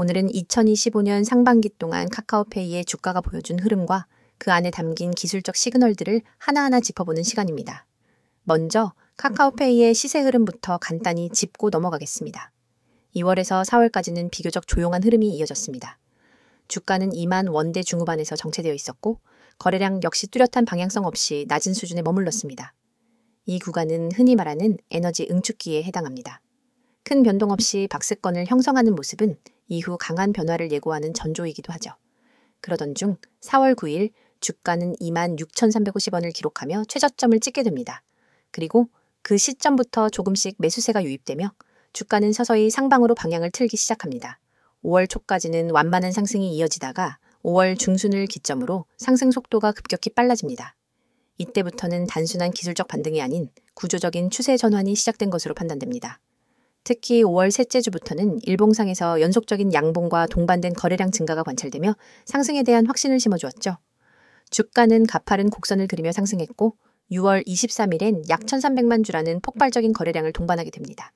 오늘은 2025년 상반기 동안 카카오페이의 주가가 보여준 흐름과 그 안에 담긴 기술적 시그널들을 하나하나 짚어보는 시간입니다. 먼저 카카오페이의 시세 흐름부터 간단히 짚고 넘어가겠습니다. 2월에서 4월까지는 비교적 조용한 흐름이 이어졌습니다. 주가는 2만 원대 중후반에서 정체되어 있었고 거래량 역시 뚜렷한 방향성 없이 낮은 수준에 머물렀습니다. 이 구간은 흔히 말하는 에너지 응축기에 해당합니다. 큰 변동 없이 박스권을 형성하는 모습은 이후 강한 변화를 예고하는 전조이기도 하죠. 그러던 중 4월 9일 주가는 26,350원을 기록하며 최저점을 찍게 됩니다. 그리고 그 시점부터 조금씩 매수세가 유입되며 주가는 서서히 상방으로 방향을 틀기 시작합니다. 5월 초까지는 완만한 상승이 이어지다가 5월 중순을 기점으로 상승 속도가 급격히 빨라집니다. 이때부터는 단순한 기술적 반등이 아닌 구조적인 추세 전환이 시작된 것으로 판단됩니다. 특히 5월 셋째 주부터는 일봉상에서 연속적인 양봉과 동반된 거래량 증가가 관찰되며 상승에 대한 확신을 심어주었죠. 주가는 가파른 곡선을 그리며 상승했고 6월 23일엔 약 1,300만 주라는 폭발적인 거래량을 동반하게 됩니다.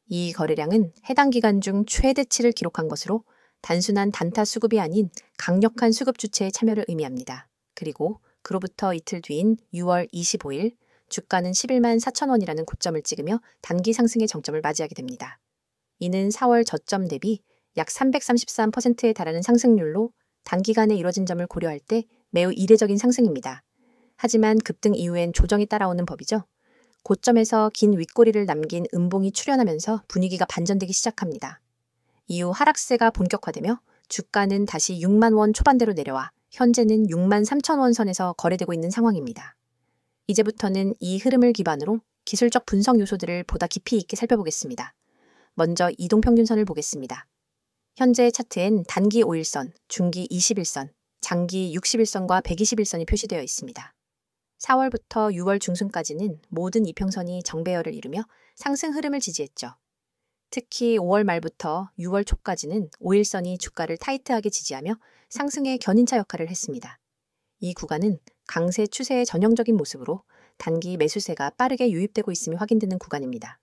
이 거래량은 해당 기간 중 최대치를 기록한 것으로 단순한 단타 수급이 아닌 강력한 수급 주체의 참여를 의미합니다. 그리고 그로부터 이틀 뒤인 6월 25일 주가는 11만 4천 원이라는 고점을 찍으며 단기 상승의 정점을 맞이하게 됩니다. 이는 4월 저점 대비 약 333%에 달하는 상승률로 단기간에 이뤄진 점을 고려할 때 매우 이례적인 상승입니다. 하지만 급등 이후엔 조정이 따라오는 법이죠. 고점에서 긴 윗꼬리를 남긴 음봉이 출현하면서 분위기가 반전되기 시작합니다. 이후 하락세가 본격화되며 주가는 다시 6만 원 초반대로 내려와 현재는 6만 3천 원 선에서 거래되고 있는 상황입니다. 이제부터는 이 흐름을 기반으로 기술적 분석 요소들을 보다 깊이 있게 살펴보겠습니다. 먼저 이동평균선을 보겠습니다. 현재 차트엔 단기 5일선, 중기 21선, 장기 61선과 121선이 표시되어 있습니다. 4월부터 6월 중순까지는 모든 이평선이 정배열을 이루며 상승 흐름을 지지했죠. 특히 5월 말부터 6월 초까지는 5일선이 주가를 타이트하게 지지하며 상승의 견인차 역할을 했습니다. 이 구간은 강세 추세의 전형적인 모습으로 단기 매수세가 빠르게 유입되고 있음이 확인되는 구간입니다.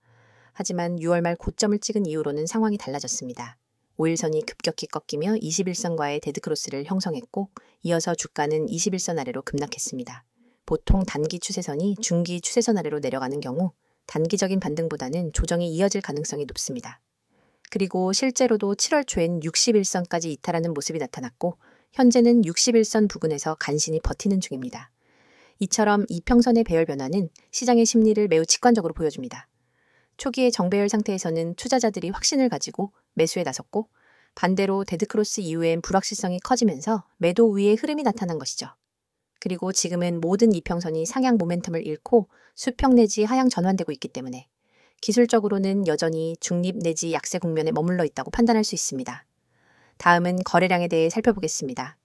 하지만 6월 말 고점을 찍은 이후로는 상황이 달라졌습니다. 5일선이 급격히 꺾이며 21선과의 데드크로스를 형성했고 이어서 주가는 21선 아래로 급락했습니다. 보통 단기 추세선이 중기 추세선 아래로 내려가는 경우 단기적인 반등보다는 조정이 이어질 가능성이 높습니다. 그리고 실제로도 7월 초엔 61선까지 이탈하는 모습이 나타났고 현재는 61선 부근에서 간신히 버티는 중입니다. 이처럼 이평선의 배열 변화는 시장의 심리를 매우 직관적으로 보여줍니다. 초기의 정배열 상태에서는 투자자들이 확신을 가지고 매수에 나섰고 반대로 데드크로스 이후엔 불확실성이 커지면서 매도 우위의 흐름이 나타난 것이죠. 그리고 지금은 모든 이평선이 상향 모멘텀을 잃고 수평 내지 하향 전환되고 있기 때문에 기술적으로는 여전히 중립 내지 약세 국면에 머물러 있다고 판단할 수 있습니다. 다음은 거래량에 대해 살펴보겠습니다.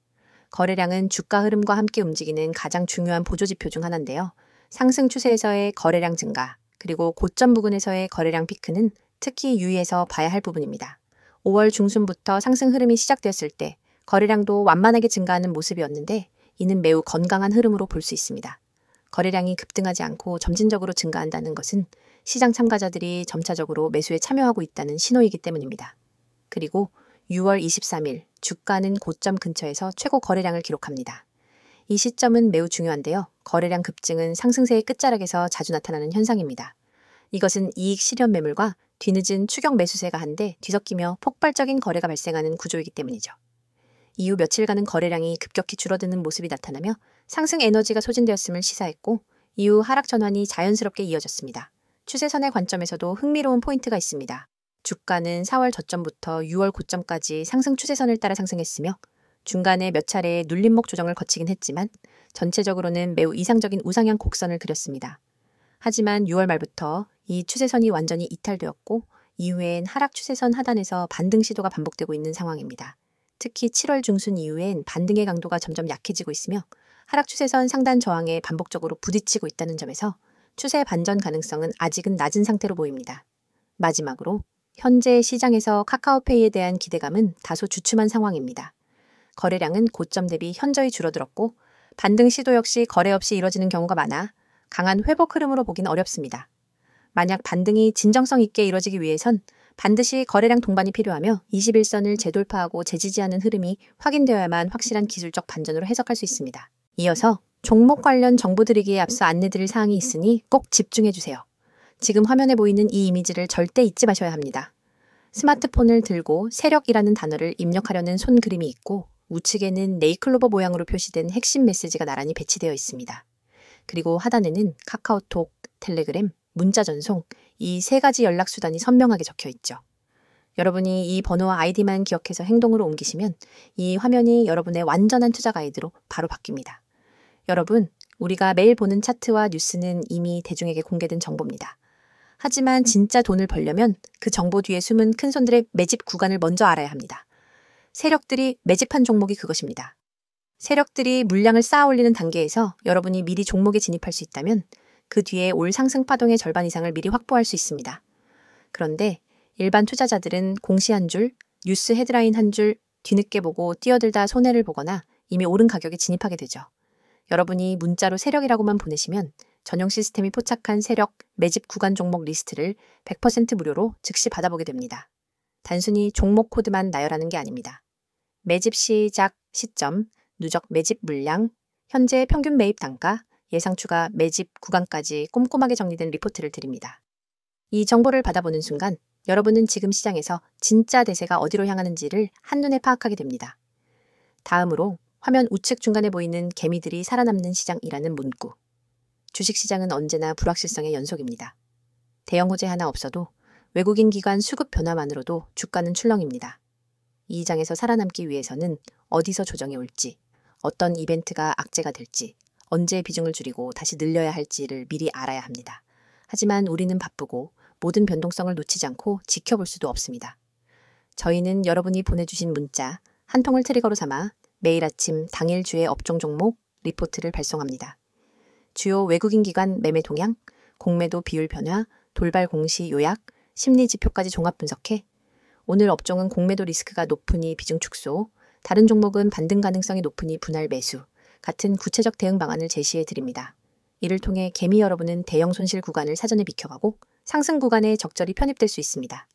거래량은 주가 흐름과 함께 움직이는 가장 중요한 보조지표 중 하나인데요. 상승 추세에서의 거래량 증가, 그리고 고점 부근에서의 거래량 피크는 특히 유의해서 봐야 할 부분입니다. 5월 중순부터 상승 흐름이 시작되었을 때 거래량도 완만하게 증가하는 모습이었는데 이는 매우 건강한 흐름으로 볼 수 있습니다. 거래량이 급등하지 않고 점진적으로 증가한다는 것은 시장 참가자들이 점차적으로 매수에 참여하고 있다는 신호이기 때문입니다. 그리고 6월 23일 주가는 고점 근처에서 최고 거래량을 기록합니다. 이 시점은 매우 중요한데요. 거래량 급증은 상승세의 끝자락에서 자주 나타나는 현상입니다. 이것은 이익 실현 매물과 뒤늦은 추격 매수세가 한데 뒤섞이며 폭발적인 거래가 발생하는 구조이기 때문이죠. 이후 며칠간은 거래량이 급격히 줄어드는 모습이 나타나며 상승 에너지가 소진되었음을 시사했고 이후 하락 전환이 자연스럽게 이어졌습니다. 추세선의 관점에서도 흥미로운 포인트가 있습니다. 주가는 4월 저점부터 6월 고점까지 상승 추세선을 따라 상승했으며 중간에 몇 차례의 눌림목 조정을 거치긴 했지만 전체적으로는 매우 이상적인 우상향 곡선을 그렸습니다. 하지만 6월 말부터 이 추세선이 완전히 이탈되었고 이후엔 하락 추세선 하단에서 반등 시도가 반복되고 있는 상황입니다. 특히 7월 중순 이후엔 반등의 강도가 점점 약해지고 있으며 하락 추세선 상단 저항에 반복적으로 부딪히고 있다는 점에서 추세 반전 가능성은 아직은 낮은 상태로 보입니다. 마지막으로 현재 시장에서 카카오페이에 대한 기대감은 다소 주춤한 상황입니다. 거래량은 고점 대비 현저히 줄어들었고 반등 시도 역시 거래 없이 이뤄지는 경우가 많아 강한 회복 흐름으로 보기는 어렵습니다. 만약 반등이 진정성 있게 이뤄지기 위해선 반드시 거래량 동반이 필요하며 21선을 재돌파하고 재지지하는 흐름이 확인되어야만 확실한 기술적 반전으로 해석할 수 있습니다. 이어서 종목 관련 정보 드리기에 앞서 안내드릴 사항이 있으니 꼭 집중해주세요. 지금 화면에 보이는 이 이미지를 절대 잊지 마셔야 합니다. 스마트폰을 들고 세력이라는 단어를 입력하려는 손 그림이 있고 우측에는 네이클로버 모양으로 표시된 핵심 메시지가 나란히 배치되어 있습니다. 그리고 하단에는 카카오톡, 텔레그램, 문자 전송, 이 세 가지 연락 수단이 선명하게 적혀 있죠. 여러분이 이 번호와 아이디만 기억해서 행동으로 옮기시면 이 화면이 여러분의 완전한 투자 가이드로 바로 바뀝니다. 여러분, 우리가 매일 보는 차트와 뉴스는 이미 대중에게 공개된 정보입니다. 하지만 진짜 돈을 벌려면 그 정보 뒤에 숨은 큰손들의 매집 구간을 먼저 알아야 합니다. 세력들이 매집한 종목이 그것입니다. 세력들이 물량을 쌓아 올리는 단계에서 여러분이 미리 종목에 진입할 수 있다면 그 뒤에 올 상승 파동의 절반 이상을 미리 확보할 수 있습니다. 그런데 일반 투자자들은 공시 한 줄, 뉴스 헤드라인 한 줄 뒤늦게 보고 뛰어들다 손해를 보거나 이미 오른 가격에 진입하게 되죠. 여러분이 문자로 세력이라고만 보내시면 전용 시스템이 포착한 세력 매집 구간 종목 리스트를 100% 무료로 즉시 받아보게 됩니다. 단순히 종목 코드만 나열하는 게 아닙니다. 매집 시작 시점, 누적 매집 물량, 현재 평균 매입 단가, 예상 추가 매집 구간까지 꼼꼼하게 정리된 리포트를 드립니다. 이 정보를 받아보는 순간 여러분은 지금 시장에서 진짜 대세가 어디로 향하는지를 한눈에 파악하게 됩니다. 다음으로 화면 우측 중간에 보이는 개미들이 살아남는 시장이라는 문구. 주식시장은 언제나 불확실성의 연속입니다. 대형 호재 하나 없어도 외국인 기관 수급 변화만으로도 주가는 출렁입니다. 이 장에서 살아남기 위해서는 어디서 조정이 올지, 어떤 이벤트가 악재가 될지, 언제 비중을 줄이고 다시 늘려야 할지를 미리 알아야 합니다. 하지만 우리는 바쁘고 모든 변동성을 놓치지 않고 지켜볼 수도 없습니다. 저희는 여러분이 보내주신 문자 한 통을 트리거로 삼아 매일 아침 당일 주의 업종 종목 리포트를 발송합니다. 주요 외국인 기관 매매 동향, 공매도 비율 변화, 돌발 공시 요약, 심리 지표까지 종합 분석해 오늘 업종은 공매도 리스크가 높으니 비중 축소, 다른 종목은 반등 가능성이 높으니 분할 매수 같은 구체적 대응 방안을 제시해 드립니다. 이를 통해 개미 여러분은 대형 손실 구간을 사전에 비켜가고 상승 구간에 적절히 편입될 수 있습니다.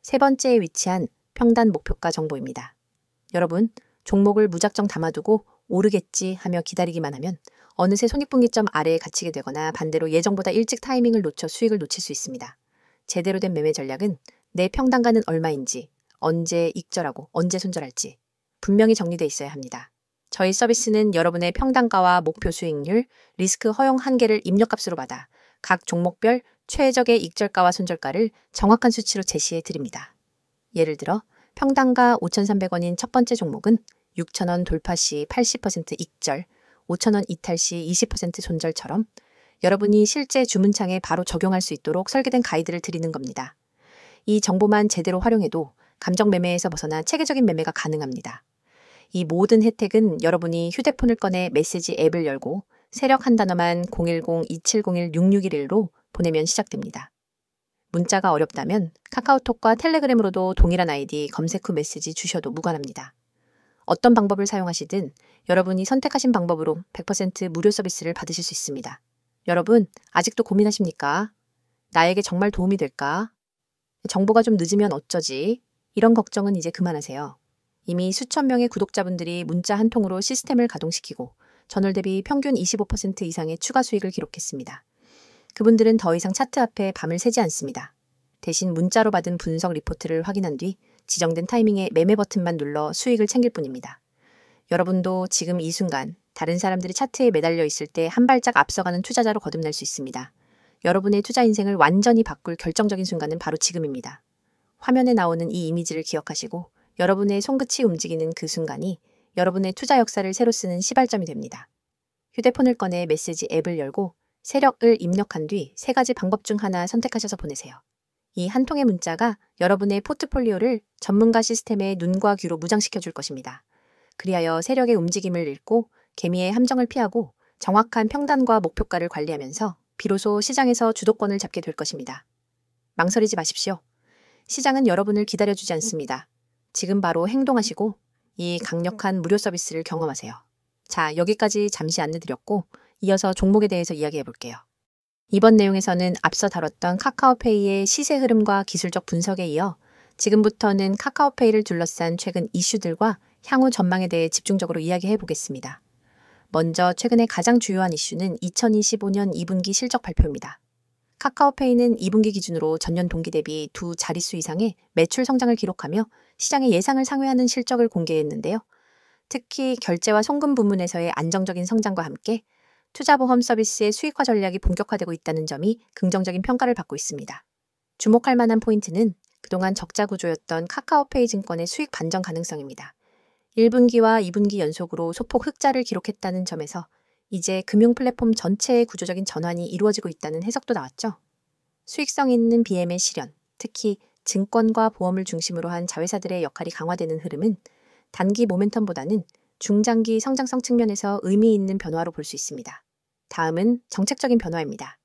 세 번째에 위치한 평단 목표가 정보입니다. 여러분, 종목을 무작정 담아두고 오르겠지 하며 기다리기만 하면 어느새 손익분기점 아래에 갇히게 되거나 반대로 예정보다 일찍 타이밍을 놓쳐 수익을 놓칠 수 있습니다. 제대로 된 매매 전략은 내 평단가는 얼마인지, 언제 익절하고 언제 손절할지 분명히 정리되어 있어야 합니다. 저희 서비스는 여러분의 평단가와 목표 수익률, 리스크 허용 한계를 입력값으로 받아 각 종목별 최적의 익절가와 손절가를 정확한 수치로 제시해 드립니다. 예를 들어 평단가 5,300원인 첫 번째 종목은 6,000원 돌파 시 80% 익절, 5,000원 이탈 시 20% 손절처럼 여러분이 실제 주문창에 바로 적용할 수 있도록 설계된 가이드를 드리는 겁니다. 이 정보만 제대로 활용해도 감정 매매에서 벗어나 체계적인 매매가 가능합니다. 이 모든 혜택은 여러분이 휴대폰을 꺼내 메시지 앱을 열고 세력 한 단어만 010-2701-6611로 보내면 시작됩니다. 문자가 어렵다면 카카오톡과 텔레그램으로도 동일한 아이디 검색 후 메시지 주셔도 무관합니다. 어떤 방법을 사용하시든 여러분이 선택하신 방법으로 100% 무료 서비스를 받으실 수 있습니다. 여러분, 아직도 고민하십니까? 나에게 정말 도움이 될까? 정보가 좀 늦으면 어쩌지? 이런 걱정은 이제 그만하세요. 이미 수천 명의 구독자분들이 문자 한 통으로 시스템을 가동시키고 전월 대비 평균 25% 이상의 추가 수익을 기록했습니다. 그분들은 더 이상 차트 앞에 밤을 새지 않습니다. 대신 문자로 받은 분석 리포트를 확인한 뒤 지정된 타이밍에 매매 버튼만 눌러 수익을 챙길 뿐입니다. 여러분도 지금 이 순간 다른 사람들이 차트에 매달려 있을 때 한 발짝 앞서가는 투자자로 거듭날 수 있습니다. 여러분의 투자 인생을 완전히 바꿀 결정적인 순간은 바로 지금입니다. 화면에 나오는 이 이미지를 기억하시고 여러분의 손끝이 움직이는 그 순간이 여러분의 투자 역사를 새로 쓰는 시발점이 됩니다. 휴대폰을 꺼내 메시지 앱을 열고 세력을 입력한 뒤 세 가지 방법 중 하나 선택하셔서 보내세요. 이 한 통의 문자가 여러분의 포트폴리오를 전문가 시스템의 눈과 귀로 무장시켜 줄 것입니다. 그리하여 세력의 움직임을 읽고 개미의 함정을 피하고 정확한 평단과 목표가를 관리하면서 비로소 시장에서 주도권을 잡게 될 것입니다. 망설이지 마십시오. 시장은 여러분을 기다려주지 않습니다. 지금 바로 행동하시고 이 강력한 무료 서비스를 경험하세요. 자, 여기까지 잠시 안내드렸고 이어서 종목에 대해서 이야기해 볼게요. 이번 내용에서는 앞서 다뤘던 카카오페이의 시세 흐름과 기술적 분석에 이어 지금부터는 카카오페이를 둘러싼 최근 이슈들과 향후 전망에 대해 집중적으로 이야기해 보겠습니다. 먼저 최근에 가장 주요한 이슈는 2025년 2분기 실적 발표입니다. 카카오페이는 2분기 기준으로 전년 동기 대비 두 자릿수 이상의 매출 성장을 기록하며 시장의 예상을 상회하는 실적을 공개했는데요. 특히 결제와 송금 부문에서의 안정적인 성장과 함께 투자보험 서비스의 수익화 전략이 본격화되고 있다는 점이 긍정적인 평가를 받고 있습니다. 주목할 만한 포인트는 그동안 적자 구조였던 카카오페이 증권의 수익 반전 가능성입니다. 1분기와 2분기 연속으로 소폭 흑자를 기록했다는 점에서 이제 금융 플랫폼 전체의 구조적인 전환이 이루어지고 있다는 해석도 나왔죠. 수익성 있는 BM의 실현, 특히 증권과 보험을 중심으로 한 자회사들의 역할이 강화되는 흐름은 단기 모멘텀보다는 중장기 성장성 측면에서 의미 있는 변화로 볼 수 있습니다. 다음은 정책적인 변화입니다.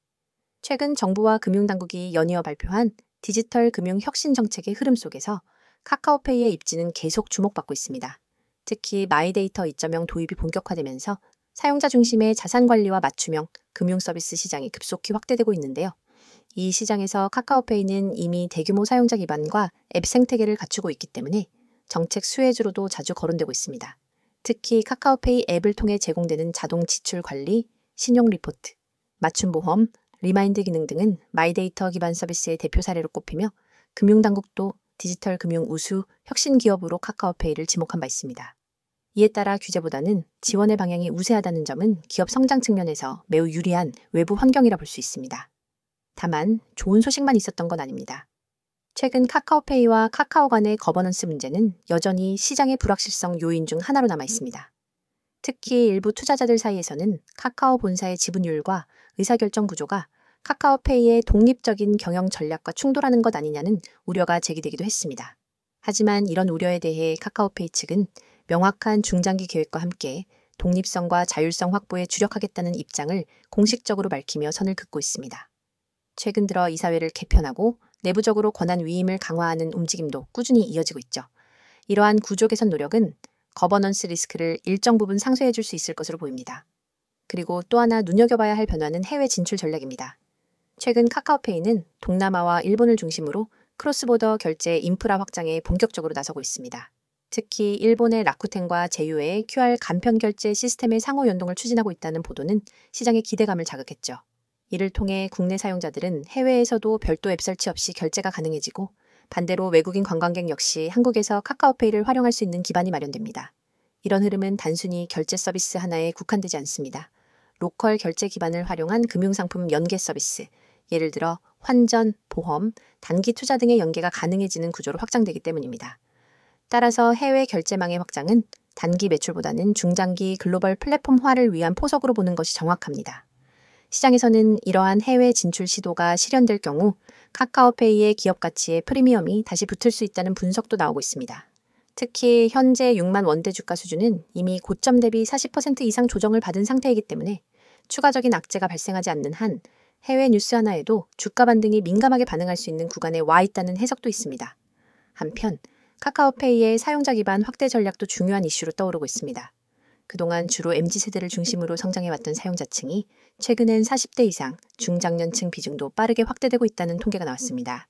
최근 정부와 금융당국이 연이어 발표한 디지털 금융 혁신 정책의 흐름 속에서 카카오페이의 입지는 계속 주목받고 있습니다. 특히 마이데이터 2.0 도입이 본격화되면서 사용자 중심의 자산 관리와 맞춤형 금융 서비스 시장이 급속히 확대되고 있는데요. 이 시장에서 카카오페이는 이미 대규모 사용자 기반과 앱 생태계를 갖추고 있기 때문에 정책 수혜주로도 자주 거론되고 있습니다. 특히 카카오페이 앱을 통해 제공되는 자동 지출 관리, 신용 리포트, 맞춤 보험, 리마인드 기능 등은 마이데이터 기반 서비스의 대표 사례로 꼽히며 금융당국도 디지털 금융 우수 혁신 기업으로 카카오페이를 지목한 바 있습니다. 이에 따라 규제보다는 지원의 방향이 우세하다는 점은 기업 성장 측면에서 매우 유리한 외부 환경이라 볼 수 있습니다. 다만 좋은 소식만 있었던 건 아닙니다. 최근 카카오페이와 카카오 간의 거버넌스 문제는 여전히 시장의 불확실성 요인 중 하나로 남아 있습니다. 특히 일부 투자자들 사이에서는 카카오 본사의 지분율과 의사결정 구조가 카카오페이의 독립적인 경영 전략과 충돌하는 것 아니냐는 우려가 제기되기도 했습니다. 하지만 이런 우려에 대해 카카오페이 측은 명확한 중장기 계획과 함께 독립성과 자율성 확보에 주력하겠다는 입장을 공식적으로 밝히며 선을 긋고 있습니다. 최근 들어 이사회를 개편하고 내부적으로 권한 위임을 강화하는 움직임도 꾸준히 이어지고 있죠. 이러한 구조 개선 노력은 거버넌스 리스크를 일정 부분 상쇄해 줄 수 있을 것으로 보입니다. 그리고 또 하나 눈여겨봐야 할 변화는 해외 진출 전략입니다. 최근 카카오페이는 동남아와 일본을 중심으로 크로스보더 결제 인프라 확장에 본격적으로 나서고 있습니다. 특히 일본의 라쿠텐과 제휴의 QR 간편 결제 시스템의 상호 연동을 추진하고 있다는 보도는 시장의 기대감을 자극했죠. 이를 통해 국내 사용자들은 해외에서도 별도 앱 설치 없이 결제가 가능해지고 반대로 외국인 관광객 역시 한국에서 카카오페이를 활용할 수 있는 기반이 마련됩니다. 이런 흐름은 단순히 결제 서비스 하나에 국한되지 않습니다. 로컬 결제 기반을 활용한 금융상품 연계 서비스, 예를 들어 환전, 보험, 단기 투자 등의 연계가 가능해지는 구조로 확장되기 때문입니다. 따라서 해외 결제망의 확장은 단기 매출보다는 중장기 글로벌 플랫폼화를 위한 포석으로 보는 것이 정확합니다. 시장에서는 이러한 해외 진출 시도가 실현될 경우 카카오페이의 기업 가치에 프리미엄이 다시 붙을 수 있다는 분석도 나오고 있습니다. 특히 현재 6만 원대 주가 수준은 이미 고점 대비 40% 이상 조정을 받은 상태이기 때문에 추가적인 악재가 발생하지 않는 한 해외 뉴스 하나에도 주가 반등이 민감하게 반응할 수 있는 구간에 와 있다는 해석도 있습니다. 한편 카카오페이의 사용자 기반 확대 전략도 중요한 이슈로 떠오르고 있습니다. 그동안 주로 MZ세대를 중심으로 성장해왔던 사용자층이 최근엔 40대 이상 중장년층 비중도 빠르게 확대되고 있다는 통계가 나왔습니다.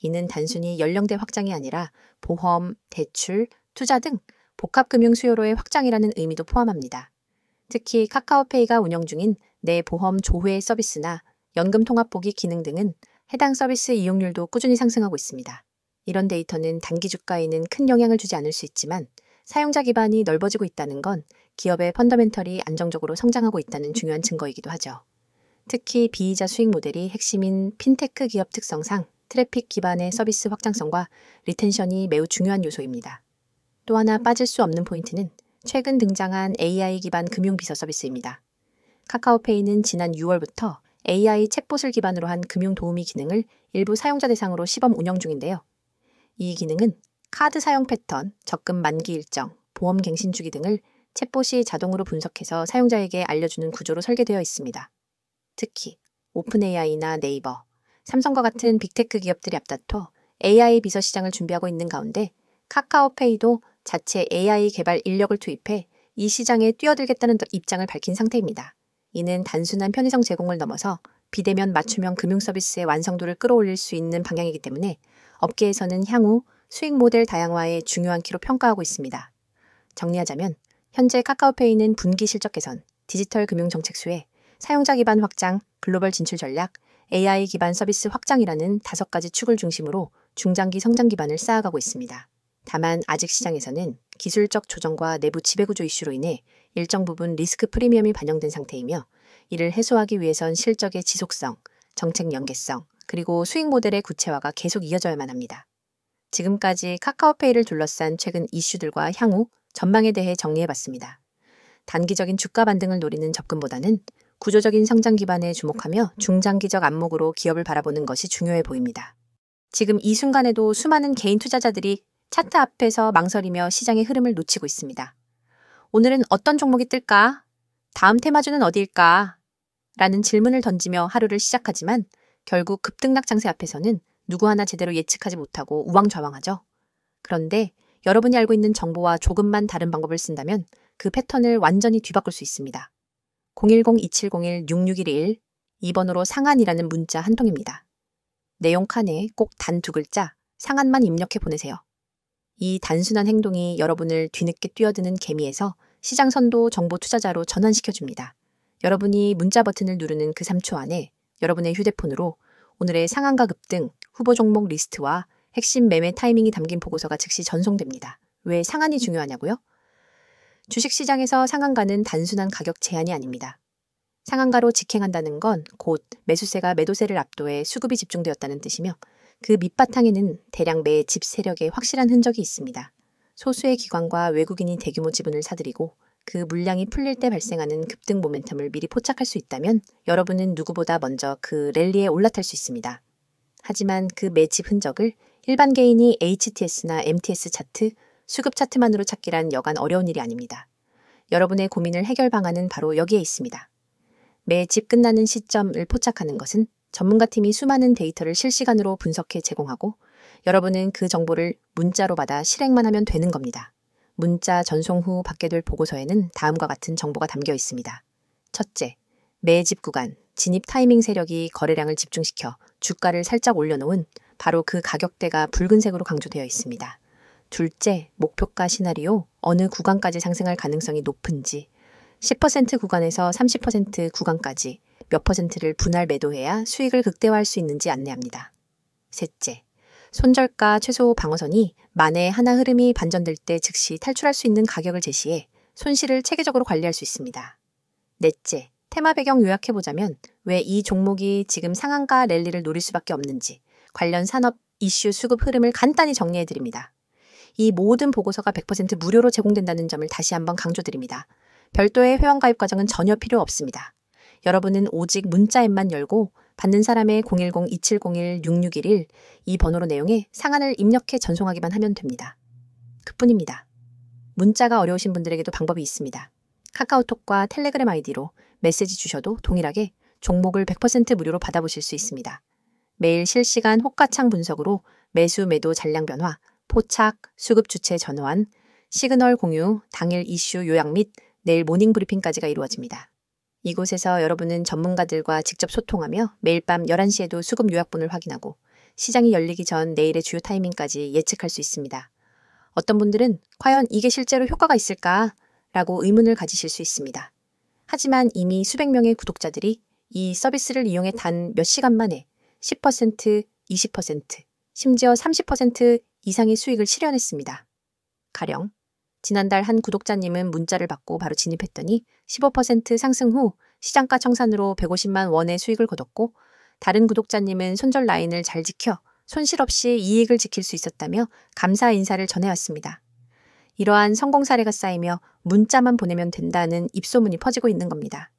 이는 단순히 연령대 확장이 아니라 보험, 대출, 투자 등 복합금융 수요로의 확장이라는 의미도 포함합니다. 특히 카카오페이가 운영 중인 내 보험 조회 서비스나 연금 통합 보기 기능 등은 해당 서비스 이용률도 꾸준히 상승하고 있습니다. 이런 데이터는 단기 주가에는 큰 영향을 주지 않을 수 있지만 사용자 기반이 넓어지고 있다는 건 기업의 펀더멘털이 안정적으로 성장하고 있다는 중요한 증거이기도 하죠. 특히 비이자 수익 모델이 핵심인 핀테크 기업 특성상 트래픽 기반의 서비스 확장성과 리텐션이 매우 중요한 요소입니다. 또 하나 빠질 수 없는 포인트는 최근 등장한 AI 기반 금융 비서 서비스입니다. 카카오페이는 지난 6월부터 AI 챗봇을 기반으로 한 금융 도우미 기능을 일부 사용자 대상으로 시범 운영 중인데요. 이 기능은 카드 사용 패턴, 적금 만기 일정, 보험 갱신 주기 등을 챗봇이 자동으로 분석해서 사용자에게 알려주는 구조로 설계되어 있습니다. 특히 오픈AI나 네이버, 삼성과 같은 빅테크 기업들이 앞다퉈 AI 비서 시장을 준비하고 있는 가운데 카카오페이도 자체 AI 개발 인력을 투입해 이 시장에 뛰어들겠다는 입장을 밝힌 상태입니다. 이는 단순한 편의성 제공을 넘어서 비대면 맞춤형 금융 서비스의 완성도를 끌어올릴 수 있는 방향이기 때문에 업계에서는 향후 수익 모델 다양화의 중요한 키로 평가하고 있습니다. 정리하자면 현재 카카오페이는 분기 실적 개선, 디지털 금융 정책 수혜, 사용자 기반 확장, 글로벌 진출 전략, AI 기반 서비스 확장이라는 5가지 축을 중심으로 중장기 성장 기반을 쌓아가고 있습니다. 다만 아직 시장에서는 기술적 조정과 내부 지배구조 이슈로 인해 일정 부분 리스크 프리미엄이 반영된 상태이며 이를 해소하기 위해선 실적의 지속성, 정책 연계성, 그리고 수익 모델의 구체화가 계속 이어져야만 합니다. 지금까지 카카오페이를 둘러싼 최근 이슈들과 향후 전망에 대해 정리해봤습니다. 단기적인 주가 반등을 노리는 접근보다는 구조적인 성장 기반에 주목하며 중장기적 안목으로 기업을 바라보는 것이 중요해 보입니다. 지금 이 순간에도 수많은 개인 투자자들이 차트 앞에서 망설이며 시장의 흐름을 놓치고 있습니다. 오늘은 어떤 종목이 뜰까? 다음 테마주는 어디일까? 라는 질문을 던지며 하루를 시작하지만 결국 급등락 장세 앞에서는 누구 하나 제대로 예측하지 못하고 우왕좌왕하죠. 그런데 여러분이 알고 있는 정보와 조금만 다른 방법을 쓴다면 그 패턴을 완전히 뒤바꿀 수 있습니다. 010-2701-6611 2번으로 상한이라는 문자 한 통입니다. 내용 칸에 꼭 단 2글자 상한만 입력해 보내세요. 이 단순한 행동이 여러분을 뒤늦게 뛰어드는 개미에서 시장 선도 정보 투자자로 전환시켜줍니다. 여러분이 문자 버튼을 누르는 그 3초 안에 여러분의 휴대폰으로 오늘의 상한가 급등, 후보 종목 리스트와 핵심 매매 타이밍이 담긴 보고서가 즉시 전송됩니다. 왜 상한이 중요하냐고요? 주식시장에서 상한가는 단순한 가격 제한이 아닙니다. 상한가로 직행한다는 건 곧 매수세가 매도세를 압도해 수급이 집중되었다는 뜻이며 그 밑바탕에는 대량 매집 세력의 확실한 흔적이 있습니다. 소수의 기관과 외국인이 대규모 지분을 사들이고 그 물량이 풀릴 때 발생하는 급등 모멘텀을 미리 포착할 수 있다면 여러분은 누구보다 먼저 그 랠리에 올라탈 수 있습니다. 하지만 그 매집 흔적을 일반 개인이 HTS나 MTS 차트, 수급 차트만으로 찾기란 여간 어려운 일이 아닙니다. 여러분의 고민을 해결 방안은 바로 여기에 있습니다. 매집 끝나는 시점을 포착하는 것은 전문가팀이 수많은 데이터를 실시간으로 분석해 제공하고 여러분은 그 정보를 문자로 받아 실행만 하면 되는 겁니다. 문자 전송 후 받게 될 보고서에는 다음과 같은 정보가 담겨 있습니다. 첫째, 매집 구간, 진입 타이밍 세력이 거래량을 집중시켜 주가를 살짝 올려놓은 바로 그 가격대가 붉은색으로 강조되어 있습니다. 둘째, 목표가 시나리오, 어느 구간까지 상승할 가능성이 높은지, 10% 구간에서 30% 구간까지 몇 퍼센트를 분할 매도해야 수익을 극대화할 수 있는지 안내합니다. 셋째, 손절가 최소 방어선이 만에 하나 흐름이 반전될 때 즉시 탈출할 수 있는 가격을 제시해 손실을 체계적으로 관리할 수 있습니다. 넷째, 테마 배경 요약해보자면 왜 이 종목이 지금 상한가 랠리를 노릴 수밖에 없는지 관련 산업 이슈 수급 흐름을 간단히 정리해드립니다. 이 모든 보고서가 100% 무료로 제공된다는 점을 다시 한번 강조드립니다. 별도의 회원가입 과정은 전혀 필요 없습니다. 여러분은 오직 문자 앱만 열고 받는 사람의 010-2701-6611 이 번호로 내용에 상한을 입력해 전송하기만 하면 됩니다. 그뿐입니다. 문자가 어려우신 분들에게도 방법이 있습니다. 카카오톡과 텔레그램 아이디로 메시지 주셔도 동일하게 종목을 100% 무료로 받아보실 수 있습니다. 매일 실시간 호가창 분석으로 매수 매도 잔량 변화, 포착, 수급 주체 전환, 시그널 공유, 당일 이슈 요약 및 내일 모닝 브리핑까지가 이루어집니다. 이곳에서 여러분은 전문가들과 직접 소통하며 매일 밤 11시에도 수급 요약본을 확인하고 시장이 열리기 전 내일의 주요 타이밍까지 예측할 수 있습니다. 어떤 분들은 과연 이게 실제로 효과가 있을까? 라고 의문을 가지실 수 있습니다. 하지만 이미 수백 명의 구독자들이 이 서비스를 이용해 단 몇 시간 만에 10%, 20%, 심지어 30% 이상의 수익을 실현했습니다. 가령 지난달 한 구독자님은 문자를 받고 바로 진입했더니 15% 상승 후 시장가 청산으로 150만 원의 수익을 거뒀고 다른 구독자님은 손절 라인을 잘 지켜 손실 없이 이익을 지킬 수 있었다며 감사 인사를 전해왔습니다. 이러한 성공 사례가 쌓이며 문자만 보내면 된다는 입소문이 퍼지고 있는 겁니다.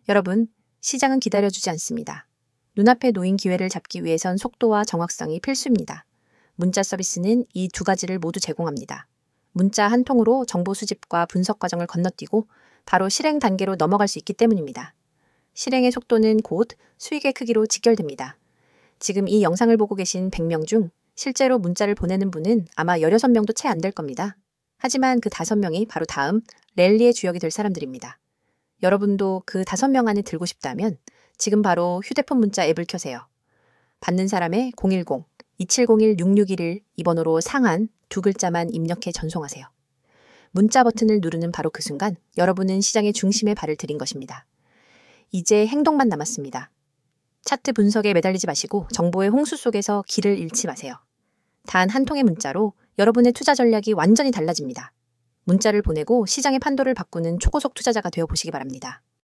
여러분, 시장은 기다려주지 않습니다. 눈앞에 놓인 기회를 잡기 위해선 속도와 정확성이 필수입니다. 문자 서비스는 이 2가지를 모두 제공합니다. 문자 한 통으로 정보 수집과 분석 과정을 건너뛰고 바로 실행 단계로 넘어갈 수 있기 때문입니다. 실행의 속도는 곧 수익의 크기로 직결됩니다. 지금 이 영상을 보고 계신 100명 중 실제로 문자를 보내는 분은 아마 16명도 채 안 될 겁니다. 하지만 그 5명이 바로 다음 랠리의 주역이 될 사람들입니다. 여러분도 그 5명 안에 들고 싶다면 지금 바로 휴대폰 문자 앱을 켜세요. 받는 사람의 2701-661 이 번호로 상한 두 글자만 입력해 전송하세요. 문자 버튼을 누르는 바로 그 순간 여러분은 시장의 중심에 발을 들인 것입니다. 이제 행동만 남았습니다. 차트 분석에 매달리지 마시고 정보의 홍수 속에서 길을 잃지 마세요. 단 한 통의 문자로 여러분의 투자 전략이 완전히 달라집니다. 문자를 보내고 시장의 판도를 바꾸는 초고속 투자자가 되어 보시기 바랍니다.